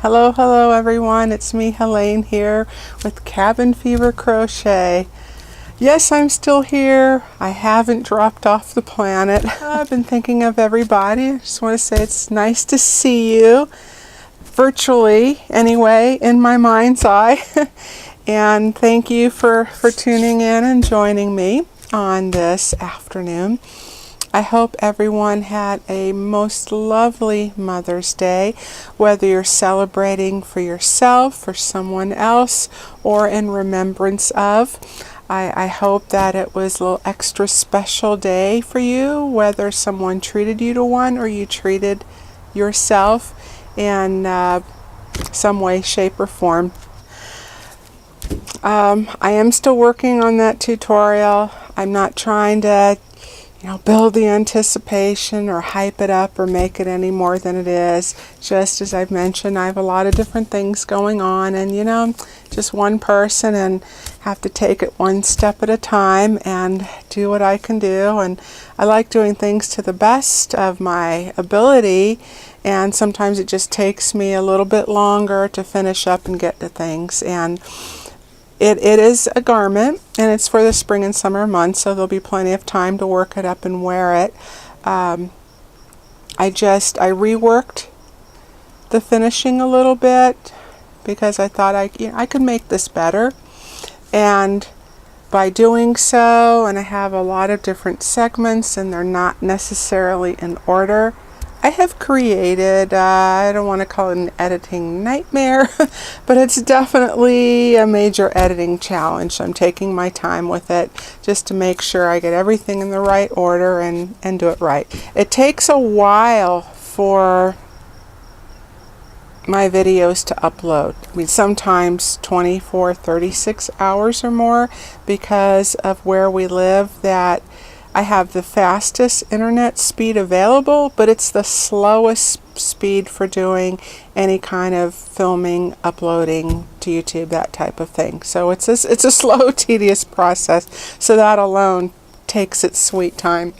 Hello, hello everyone. It's me, Helene, here with Cabin Fever Crochet. Yes, I'm still here. I haven't dropped off the planet. I've been thinking of everybody. I just want to say it's nice to see you, virtually anyway, in my mind's eye. And thank you for tuning in and joining me on this afternoon. I hope everyone had a most lovely Mother's Day, whether you're celebrating for yourself, for someone else, or in remembrance of. I hope that it was a little extra special day for you, whether someone treated you to one or you treated yourself in some way, shape, or form. I am still working on that tutorial. I'm not trying to build the anticipation or hype it up or make it any more than it is. Just as I've mentioned, I have a lot of different things going on, and just one person, and have to take it one step at a time and do what I can do. And I like doing things to the best of my ability, and sometimes it just takes me a little bit longer to finish up and get to things. And it is a garment, and it's for the spring and summer months, so there'll be plenty of time to work it up and wear it. I reworked the finishing a little bit because I thought I could make this better. And by doing so, and I have a lot of different segments and they're not necessarily in order, I have created, I don't want to call it an editing nightmare, but it's definitely a major editing challenge. I'm taking my time with it just to make sure I get everything in the right order and do it right. It takes a while for my videos to upload. I mean, sometimes 24, 36 hours or more, because of where we live, that I have the fastest internet speed available, but it's the slowest speed for doing any kind of filming, uploading to YouTube, that type of thing. So it's a slow, tedious process. So that alone takes its sweet time.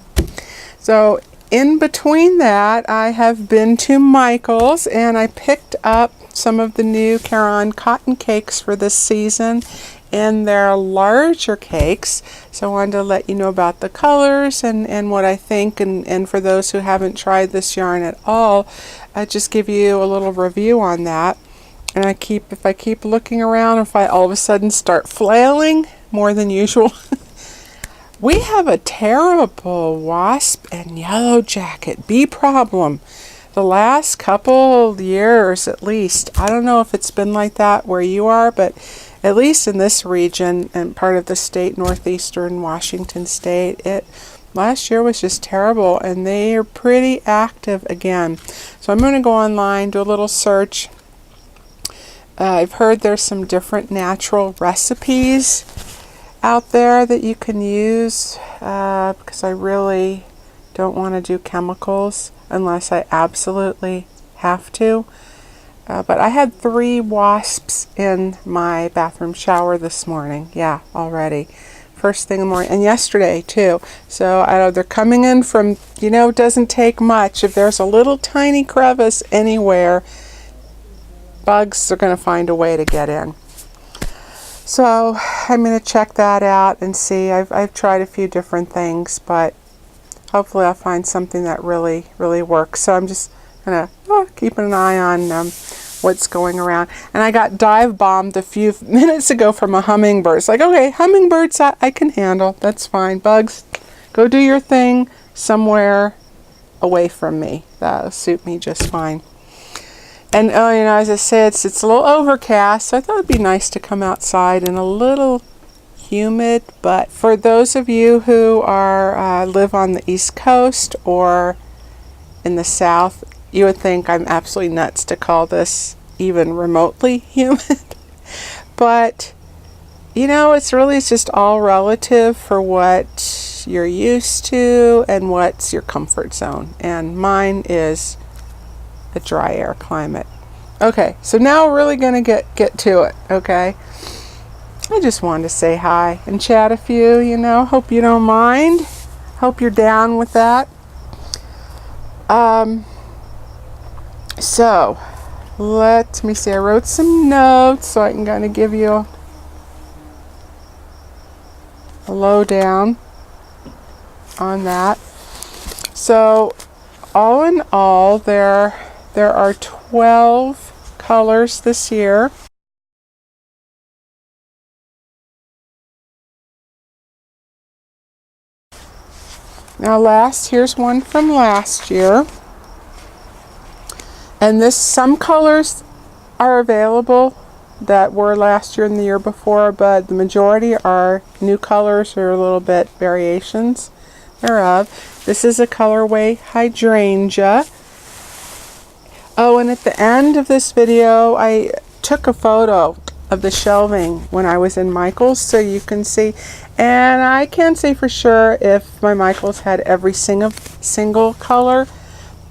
So in between that, I have been to Michael's and I picked up some of the new Caron cotton cakes for this season. And they're larger cakes, so I wanted to let you know about the colors and what I think, and for those who haven't tried this yarn at all, I just give you a little review on that. And if I keep looking around, if I all of a sudden start flailing more than usual, we have a terrible wasp and yellow jacket bee problem. The last couple years at least. I don't know if it's been like that where you are, but at least in this region and part of the state, northeastern Washington state, last year was just terrible, and they are pretty active again. So I'm going to go online, do a little search. I've heard there's some different natural recipes out there that you can use, because I really don't want to do chemicals unless I absolutely have to. But I had 3 wasps in my bathroom shower this morning. Yeah, already. First thing in the morning. And yesterday, too. So they're coming in from, it doesn't take much. If there's a little tiny crevice anywhere, bugs are going to find a way to get in. So I'm going to check that out and see. I've tried a few different things, but hopefully I'll find something that really, really works. So I'm just going to keep an eye on what's going around. And I got dive bombed a few minutes ago from a hummingbird. It's like, okay, hummingbirds I can handle. That's fine. Bugs, go do your thing somewhere away from me. That'll suit me just fine. And as I said, it's a little overcast, so I thought it'd be nice to come outside and a little humid. But for those of you who live on the East Coast or in the South, you would think I'm absolutely nuts to call this even remotely humid. But, it's just all relative for what you're used to and what's your comfort zone. And mine is a dry air climate. Okay, so now we're really going to get to it, okay? I just wanted to say hi and chat a few, Hope you don't mind. Hope you're down with that. So let me see, I wrote some notes so I can kind of give you a lowdown on that. So all in all, there are 12 colors this year. Now here's one from last year. And some colors are available that were last year and the year before, but the majority are new colors or a little bit variations thereof. This is a colorway hydrangea. Oh, and at the end of this video, I took a photo of the shelving when I was in Michael's so you can see. And I can't say for sure if my Michael's had every single color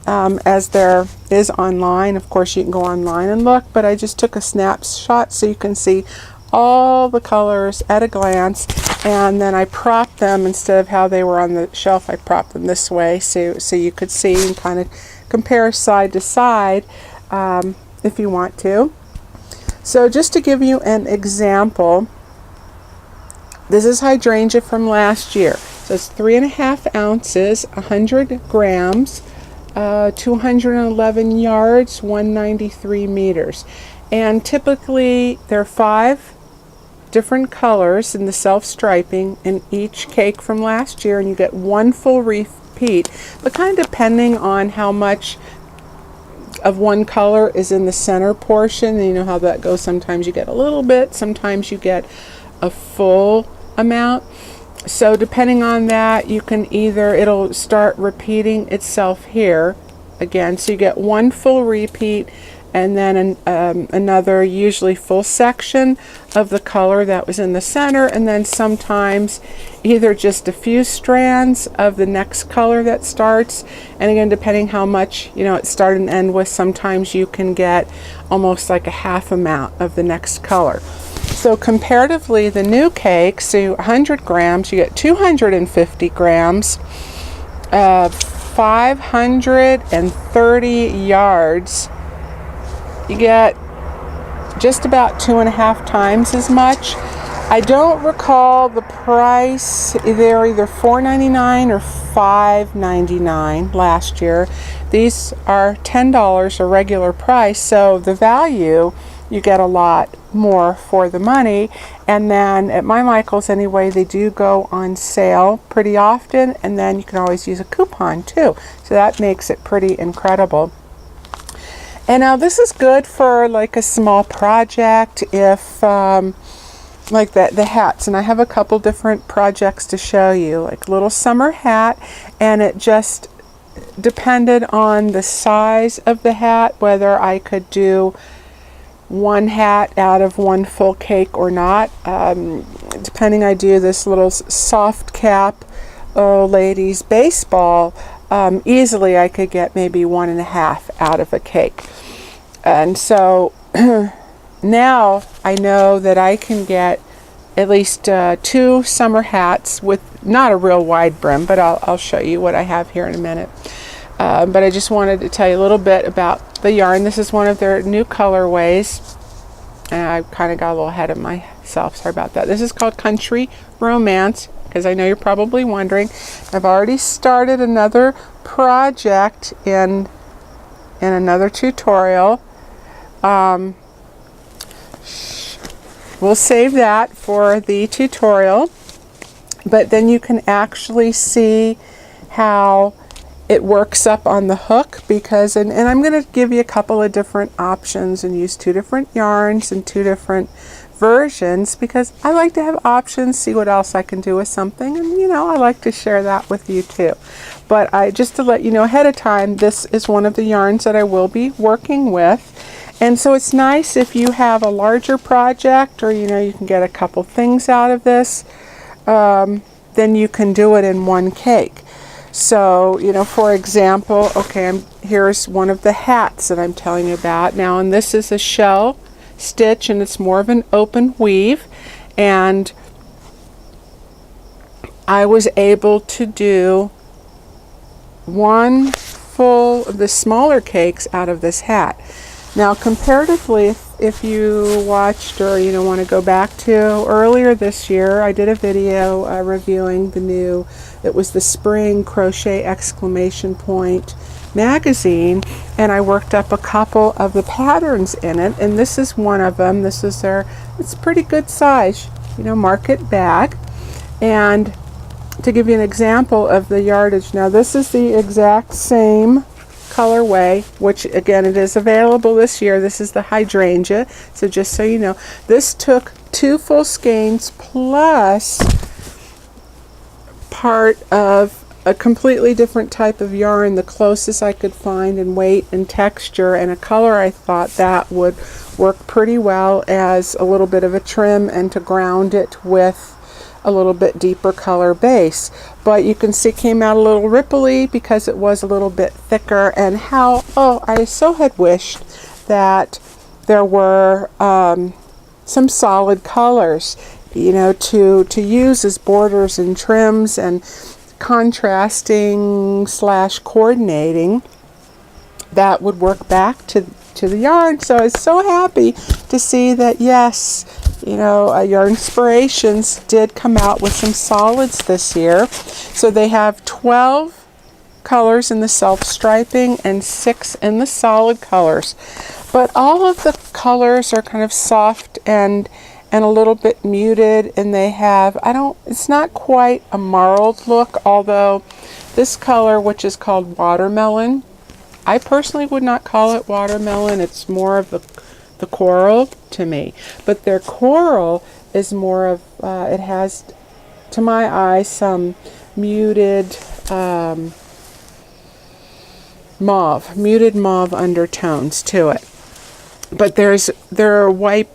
as there is online. Of course, you can go online and look, but I just took a snapshot so you can see all the colors at a glance. And then I propped them, instead of how they were on the shelf, I propped them this way so you could see and kind of compare side to side if you want to. So just to give you an example, this is hydrangea from last year. So it's 3.5 ounces, 100 grams, 211 yards, 193 meters. And typically there are 5 different colors in the self-striping in each cake from last year, and you get 1 full repeat, but kind of depending on how much of one color is in the center portion. And you know how that goes. Sometimes you get a little bit, sometimes you get a full amount. So depending on that, you can it'll start repeating itself here again. So you get 1 full repeat, and then another usually full section of the color that was in the center, and then sometimes either just a few strands of the next color that starts. And again, depending how much it start and end with, sometimes you can get almost like a half amount of the next color. So comparatively, the new cake, so 100 grams, you get 250 grams, 530 yards. You get just about 2.5 times as much. I don't recall the price. They're either $4.99 or $5.99 last year. These are $10 a regular price, so the value, you get a lot more for the money. And then at my Michael's anyway, they do go on sale pretty often, and then you can always use a coupon too. So that makes it pretty incredible. And now this is good for like a small project, if like the hats. And I have a couple different projects to show you, like little summer hat, and it just depended on the size of the hat whether I could do one hat out of 1 full cake or not. Depending, I do this little soft cap ladies baseball. Easily I could get maybe 1.5 out of a cake. And so now I know that I can get at least 2 summer hats with not a real wide brim, but I'll show you what I have here in a minute. But I just wanted to tell you a little bit about the yarn. This is one of their new colorways. And I kind of got a little ahead of myself. Sorry about that. This is called Country Romance, because I know you're probably wondering. I've already started another project in another tutorial. We'll save that for the tutorial, but then you can actually see how it works up on the hook, because and I'm going to give you a couple of different options and use 2 different yarns and 2 different versions, because I like to have options, see what else I can do with something, and I like to share that with you too. But just to let you know ahead of time, this is one of the yarns that I will be working with. And so it's nice if you have a larger project, or you can get a couple things out of this, then you can do it in one cake. So, for example, okay, here's one of the hats that I'm telling you about now, and this is a shell stitch, and it's more of an open weave, and I was able to do 1 full of the smaller cakes out of this hat. Now comparatively, if you watched or want to go back to earlier this year, I did a video reviewing the new, it was the Spring Crochet exclamation point magazine, and I worked up a couple of the patterns in it, and this is one of them. This is it's pretty good size, market bag. And to give you an example of the yardage, now this is the exact same colorway, which again, it is available this year. This is the hydrangea. So just so you know, this took 2 full skeins plus part of a completely different type of yarn, the closest I could find in weight and texture, and a color I thought that would work pretty well as a little bit of a trim and to ground it with a little bit deeper color base. But you can see it came out a little ripply because it was a little bit thicker, and I so had wished that there were some solid colors, to use as borders and trims and contrasting / coordinating that would work back to the yarn. So I was so happy to see that, yes, Yarn Inspirations did come out with some solids this year. So they have 12 colors in the self-striping and 6 in the solid colors. But all of the colors are kind of soft and a little bit muted, and they have, it's not quite a marled look, although this color, which is called watermelon, I personally would not call it watermelon. It's more of the coral to me. But their coral is more of, it has, to my eye, some muted mauve undertones to it. But there are white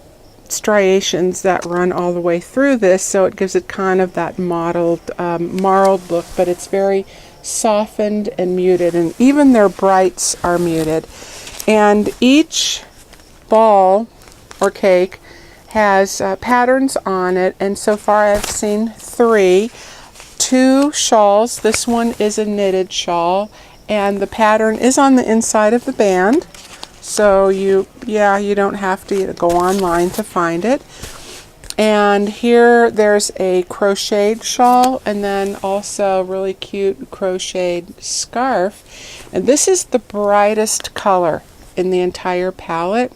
striations that run all the way through this, so it gives it kind of that marled look, but it's very softened and muted, and even their brights are muted. And each ball or cake has patterns on it, and so far I've seen 3. 2 shawls. This one is a knitted shawl, and the pattern is on the inside of the band. So you don't have to go online to find it. And here there's a crocheted shawl, and then also really cute crocheted scarf. And this is the brightest color in the entire palette.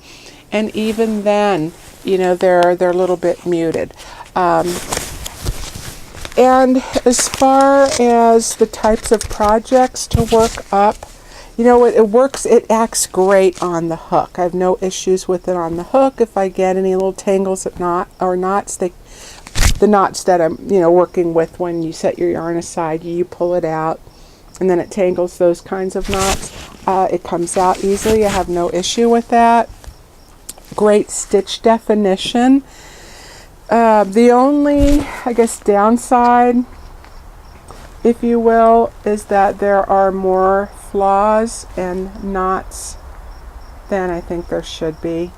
And even then, they're a little bit muted. And as far as the types of projects to work up, it acts great on the hook. I have no issues with it on the hook. If I get any little tangles of knots, the knots that I'm, working with, when you set your yarn aside, you pull it out, and then it tangles those kinds of knots. It comes out easily. I have no issue with that. Great stitch definition. The only, I guess, downside, if you will, is that there are more flaws and knots than I think there should be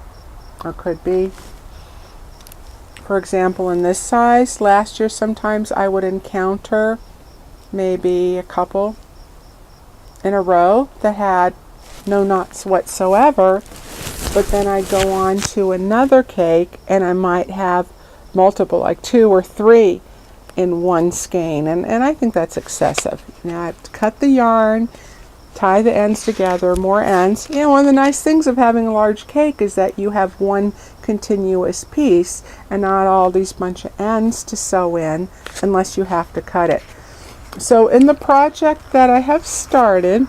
or could be. For example, in this size, last year sometimes I would encounter maybe a couple in a row that had no knots whatsoever, but then I go on to another cake and I might have multiple, like 2 or 3 in one skein, and I think that's excessive. Now I have to cut the yarn, tie the ends together, more ends. One of the nice things of having a large cake is that you have one continuous piece and not all these bunch of ends to sew in unless you have to cut it. So in the project that I have started,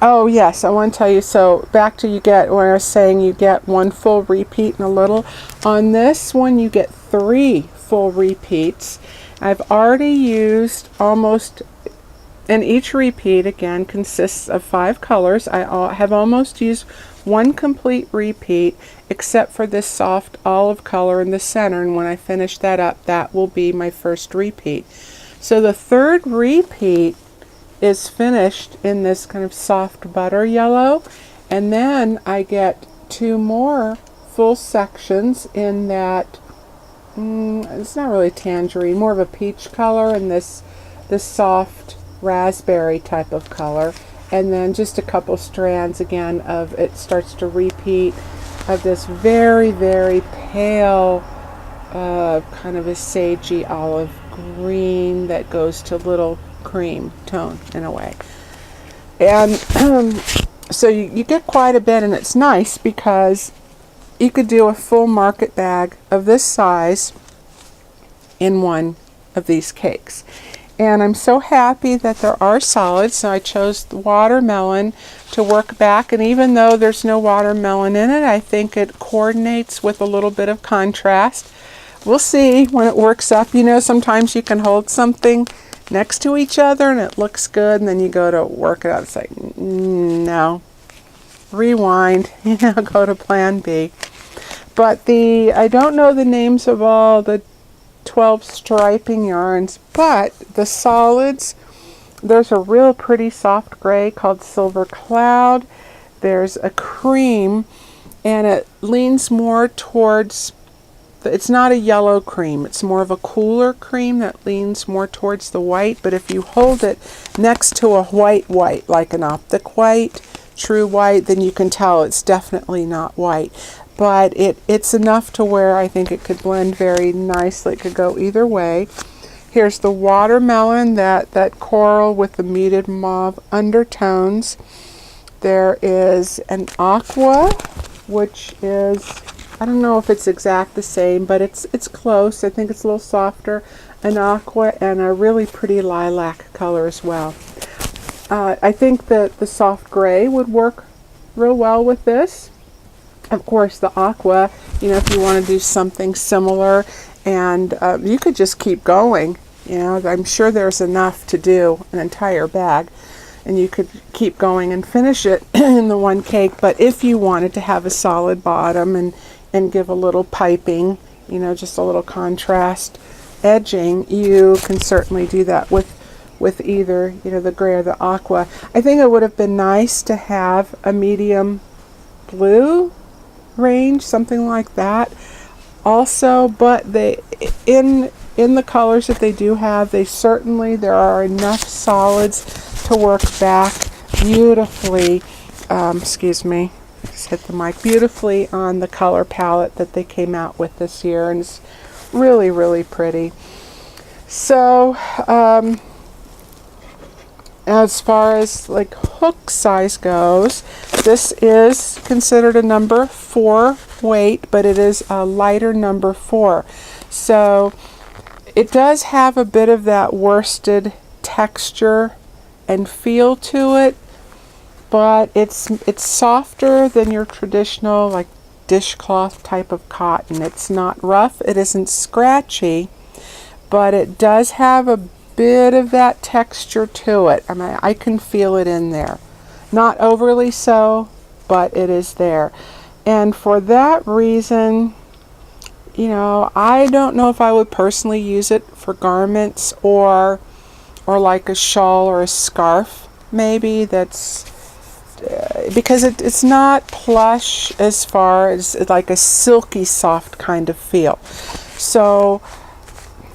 oh yes, I want to tell you, so back to when I was saying you get 1 full repeat and a little. On this one you get 3 full repeats. I've already used almost, and each repeat again consists of 5 colors. I have almost used 1 complete repeat except for this soft olive color in the center, and when I finish that up, that will be my first repeat. So the 3rd repeat is finished in this kind of soft butter yellow, and then I get 2 more full sections in that it's not really tangerine, more of a peach color, and this soft raspberry type of color, and then just a couple strands again of it starts to repeat of this very, very pale kind of a sagey olive green that goes to little cream tone in a way. And so you get quite a bit, and it's nice because you could do a full market bag of this size in one of these cakes. And I'm so happy that there are solids, so I chose the watermelon to work back, and even though there's no watermelon in it, I think it coordinates with a little bit of contrast. We'll see when it works up. You know, sometimes you can hold something next to each other and it looks good, and then you go to work it out. It's like, no. Rewind, go to plan B. But I don't know the names of all the 12 striping yarns, but the solids, there's a real pretty soft gray called Silver Cloud. There's a cream, and it leans more towards, it's not a yellow cream, it's more of a cooler cream that leans more towards the white, but if you hold it next to a white, like an optic white, true white, then you can tell it's definitely not white. But it's enough to where I think it could blend very nicely. It could go either way. Here's the watermelon, that coral with the muted mauve undertones. There is an aqua, which is, I don't know if it's exact the same, but it's close. I think it's a little softer. An aqua and a really pretty lilac color as well. I think that the soft gray would work real well with this. Of course, the aqua, if you want to do something similar, and you could just keep going. I'm sure there's enough to do an entire bag, and you could keep going and finish it in the one cake. But if you wanted to have a solid bottom and give a little piping, just a little contrast edging, you can certainly do that with either, the gray or the aqua. I think it would have been nice to have a medium blue range, something like that also, but in the colors that they do have, there are enough solids to work back beautifully, excuse me, I just hit the mic, beautifully on the color palette that they came out with this year, and it's really, really pretty. So as far as like hook size goes, this is considered a number 4 weight, but it is a lighter number 4. So it does have a bit of that worsted texture and feel to it, but it's softer than your traditional like dishcloth type of cotton. It's not rough, it isn't scratchy, but it does have a bit of that texture to it. I mean, I can feel it in there. Not overly so, but it is there. And for that reason, I don't know if I would personally use it for garments or like a shawl or a scarf, maybe. That's because it's not plush as far as like a silky soft kind of feel. So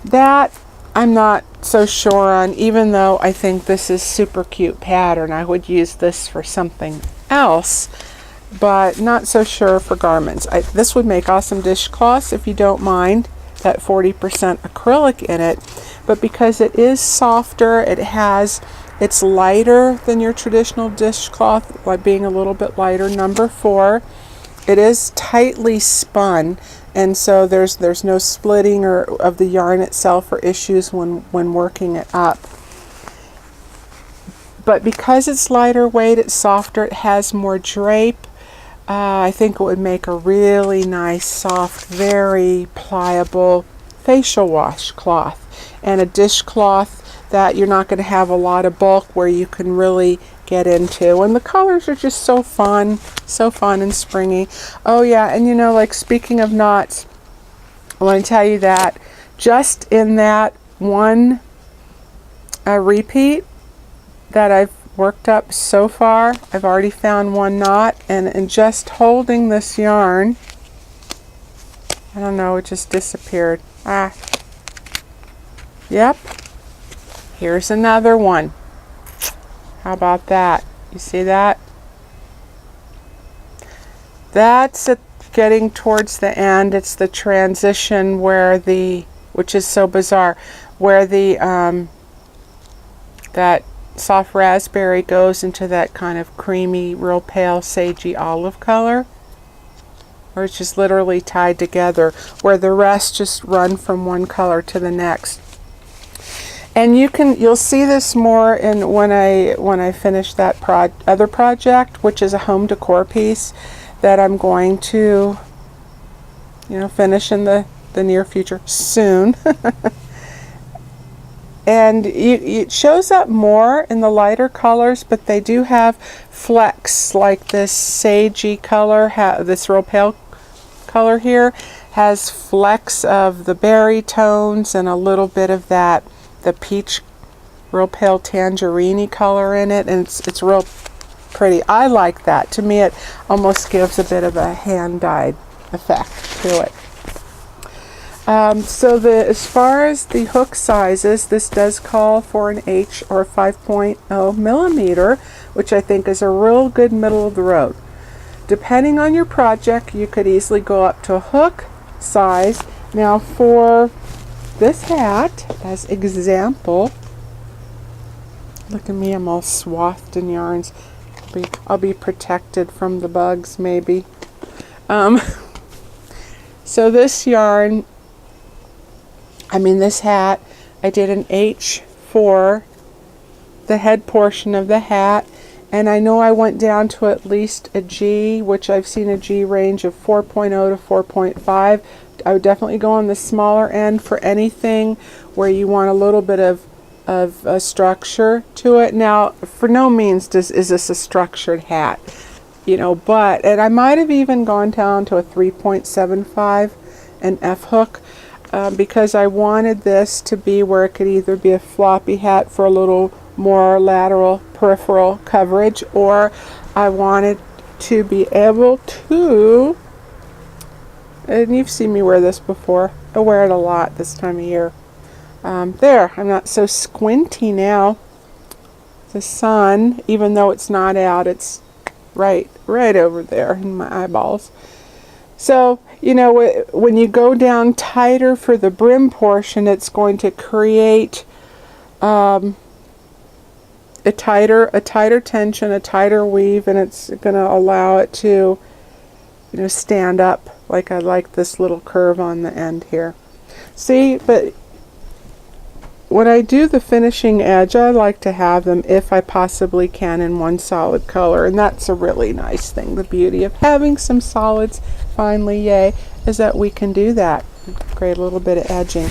that I'm not so sure on, even though I think this is super cute pattern. I would use this for something else, but not so sure for garments. This would make awesome dishcloths if you don't mind that 40% acrylic in it, but because it is softer, it's lighter than your traditional dishcloth, by being a little bit lighter, number 4. It is tightly spun, and so there's no splitting of the yarn itself or issues when working it up. But because it's lighter weight, it's softer, it has more drape, I think it would make a really nice, soft, very pliable facial wash cloth, and a dishcloth that you're not going to have a lot of bulk where you can really get into. And the colors are just so fun and springy. Oh yeah, and like speaking of knots, I want to tell you that just in that one repeat that I've worked up so far, I've already found one knot, and just holding this yarn, I don't know, it just disappeared. Yep, here's another one. How about that? You see that? That's getting towards the end. It's the transition where which is so bizarre, where that soft raspberry goes into that kind of creamy, real pale, sagey olive color. Or it's just literally tied together, where the rest just run from one color to the next. And you'll see this more in when I finish that other project, which is a home decor piece that I'm going to, finish in the near future soon. And it shows up more in the lighter colors, but they do have flecks, like this sagey color, this real pale color here has flecks of the berry tones and a little bit of the peach, real pale tangerine color in it, and it's real pretty. I like that. To me, it almost gives a bit of a hand-dyed effect to it. So as far as the hook sizes, this does call for an H or 5.0 millimeter, which I think is a real good middle of the road. Depending on your project, you could easily go up to a hook size. Now for this hat, as example, look at me, I'm all swathed in yarns. I'll be protected from the bugs, maybe. So this yarn, this hat, I did an H for the head portion of the hat, and I know I went down to at least a G, which I've seen a G range of 4.0 to 4.5. I would definitely go on the smaller end for anything where you want a little bit of a structure to it. Now, for no means is this a structured hat, and I might have even gone down to a 3.75 an F hook, because I wanted this to be where it could either be a floppy hat for a little more lateral peripheral coverage, or I wanted to be able to, and you've seen me wear this before, I wear it a lot this time of year. There, I'm not so squinty now. The sun, even though it's not out, it's right over there in my eyeballs. So, when you go down tighter for the brim portion, it's going to create a tighter tension, a tighter weave, and it's going to allow it to, stand up. Like I like this little curve on the end here. See, but when I do the finishing edge, I like to have them, if I possibly can, in one solid color, and that's a really nice thing. The beauty of having some solids, finally, yay, is that we can do that. Create a little bit of edging.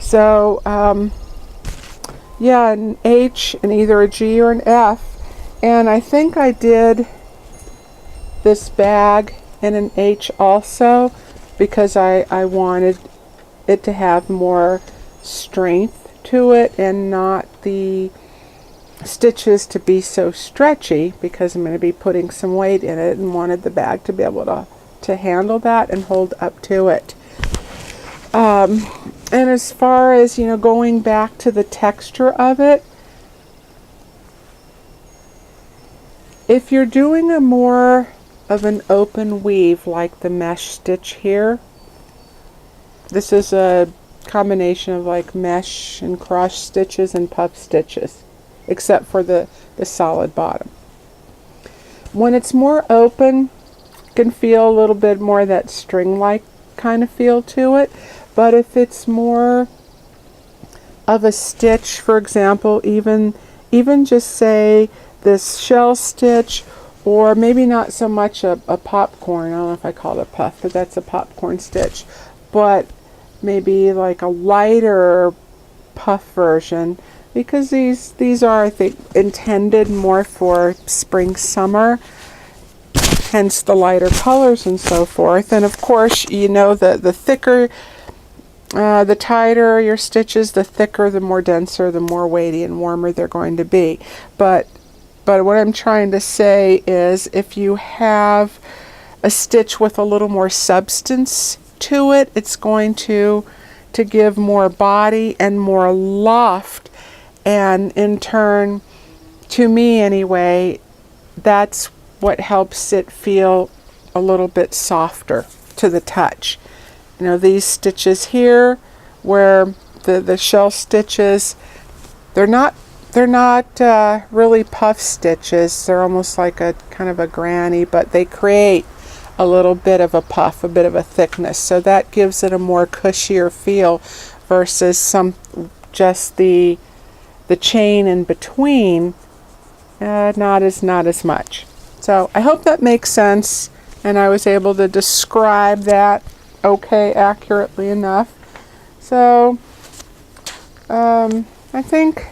So, yeah, an H and either a G or an F, and I think I did this bag in an H also, because I wanted it to have more strength to it and not the stitches to be so stretchy, because I'm going to be putting some weight in it, and wanted the bag to be able to handle that and hold up to it. And as far as, going back to the texture of it, if you're doing a more of an open weave like the mesh stitch here, this is a combination of like mesh and cross stitches and puff stitches, except for the solid bottom. When it's more open, you can feel a little bit more that string-like kind of feel to it. But if it's more of a stitch, for example, even just say this shell stitch, or maybe not so much a popcorn, I don't know if I call it a puff, but that's a popcorn stitch, but maybe like a lighter puff version, because these are, I think, intended more for spring, summer, hence the lighter colors and so forth. And of course, the thicker, the tighter your stitches, the thicker, the more denser, the more weighty and warmer they're going to be. But what I'm trying to say is, if you have a stitch with a little more substance to it, it's going to give more body and more loft, and in turn to me anyway, that's what helps it feel a little bit softer to the touch. You know, these stitches here, where the shell stitches, they're not really puff stitches. They're almost like a kind of a granny, but they create a little bit of a puff, a bit of a thickness. So that gives it a more cushier feel versus just the chain in between. Not as much. So I hope that makes sense, and I was able to describe that accurately enough. So I think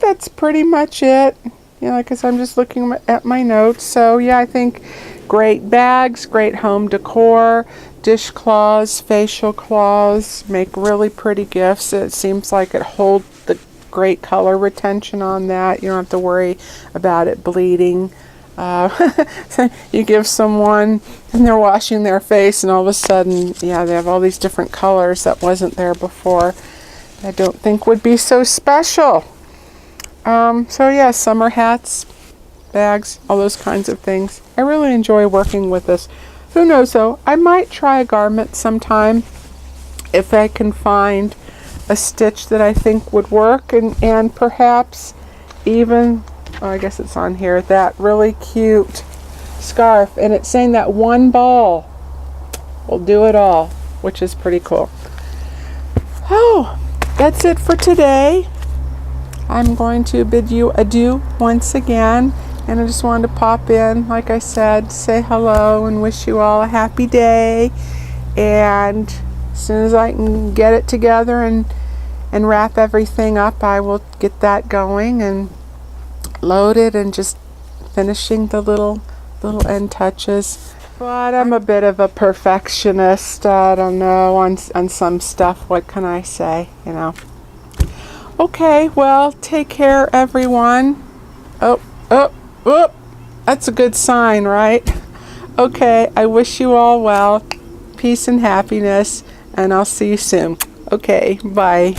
that's pretty much it. You know, because I'm just looking at my notes. So yeah, I think great bags, great home decor, dishcloths, facial cloths, make really pretty gifts. It seems like it holds the great color retention on that. You don't have to worry about it bleeding. You give someone and they're washing their face and all of a sudden, yeah, they have all these different colors that wasn't there before. I don't think would be so special. So yeah, summer hats, bags, all those kinds of things. I really enjoy working with this. Who knows though, I might try a garment sometime if I can find a stitch that I think would work, and perhaps even, oh, I guess it's on here, that really cute scarf, and it's saying that one ball will do it all, which is pretty cool. Oh, that's it for today. I'm going to bid you adieu once again, and I just wanted to pop in, like I said, say hello and wish you all a happy day. And as soon as I can get it together and wrap everything up, I will get that going and load it and just finishing the little end touches. But I'm a bit of a perfectionist. I don't know, on some stuff. What can I say, you know? Okay, well, take care, everyone. Oh, that's a good sign, right? Okay, I wish you all well, peace and happiness, and I'll see you soon. Okay, bye.